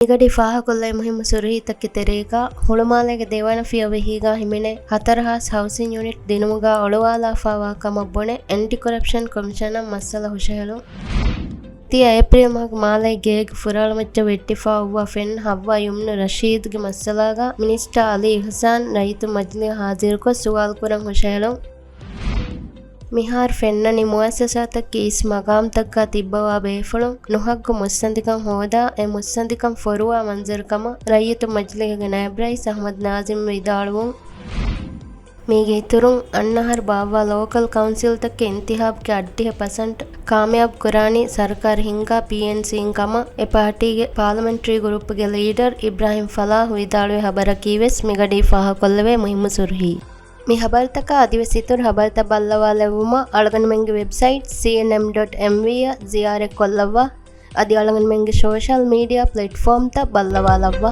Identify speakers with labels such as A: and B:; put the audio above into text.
A: ನಿಗಡಿ ಫಾಹಕೊಲ್ಲೈ ಮುಹಿಮ ಸುರಹಿತಕ್ಕೆ ತೆರೇಗ ಹುಳುಮಾಲೆಗೆ ದೇವಾನ ಫಿಯವೆ ಹೀಗ ಹಿಮಿನೆ ಹತರಹಾಸ್ ಹೌಸಿಂಗ್ ಯೂನಿಟ್ ದಿನುಮುಗ ಒಳುವಾಲ ಫಾವಾ ಕಮಬ್ಬೊಣೆ ಆಂಟಿ ಕರಪ್ಷನ್ ಕಮಿಷನ ಮಸ್ಸಲ ಹುಷಹಲು ತಿಯ ಏಪ್ರಿಲ್ ಮಾಲೈ ಗೇಗ್ ಫುರಾಳಮಚ್ಚ ವೆಟ್ಟಿಫಾ ಅವ್ವ ಫೆನ್ ಹವ್ವ ಯುಮ್ನು ರಶೀದ್ಗೆ ಮಸ್ಸಲಾಗ ಮಿನಿಸ್ಟರ್ ಅಲಿ ಇಹ್ಸಾನ್ ರೈತು ಮಜ್ಲಿ ಹಾಜಿರ್ಕೊ ಸುವಾಲ್ ಕುರಂ ಹುಷಹಲು ಮಿಹಾರ್ ಫೆನ್ನನಿ ಮುಅಸ್ಸಸಾತಕ್ಕೆ ಇಸ್ ಮಗಾಮ್ ತಕ್ಕ ತಿಬ್ಬವಾ ಬೇಫಳು ನುಹಗ್ಗು ಮುಸ್ಸಂದಿಕಂ ಹೋದಾ ಎ ಮುಸ್ಸಂದಿಕಂ ಫೊರುವ ಮಂಜರ್ಕಮ ರೈತು ಮಜ್ಲಿಗೆ ನಾಯಬ್ ರೈಸ್ ಅಹಮದ್ ನಾಜಿಮ್ ವಿದಾಳುವು ಮೀಗೆ ಇತುರುಂ ಅನ್ನಹರ್ ಬಾವ್ವಾ ಲೋಕಲ್ ಕೌನ್ಸಿಲ್ ತಕ್ಕೆ ಇಂತಿಹಾಬ್ಗೆ ಅಡ್ಡಿಹ ಪಸಂಟ್ ಕಾಮಯಾಬ್ ಕುರಾನಿ ಸರ್ಕಾರ್ ಹಿಂಗಾ PNC ಕಮ ಎ ಪಾರ್ಟಿಗೆ ಪಾರ್ಲಿಮೆಂಟರಿ ಗ್ರೂಪ್ಗೆ ಲೀಡರ್ ಇಬ್ರಾಹಿಂ ಫಲಾಹ್ ವಿದಾಳುವೆ ಹಬರ ಕೀವೆಸ್ ಮಿಗಡಿ ಫಾಹ ಕೊಲ್ಲವೆ ಮುಹಿಮ್ಮು ಸುರ್ಹಿ ಮಿ ಹಬರ್ತಕ ಅದಿವಸಿತುರ್ ಹಬರ್ತ ಬಲ್ಲವಾಲೆವುಮ ಅಳಗನ ಮೆಂಗೆ ವೆಬ್ಸೈಟ್ cnm.mv ಜಿಯಾರೆ ಕೊಲ್ಲವ್ವ ಅದಿ ಅಳಗನ ಮೆಂಗೆ ಸೋಷಲ್ ಮೀಡಿಯಾ ಪ್ಲಾಟ್ಫಾರ್ಮ್ ತ ಬಲ್ಲವಾಲವ್ವ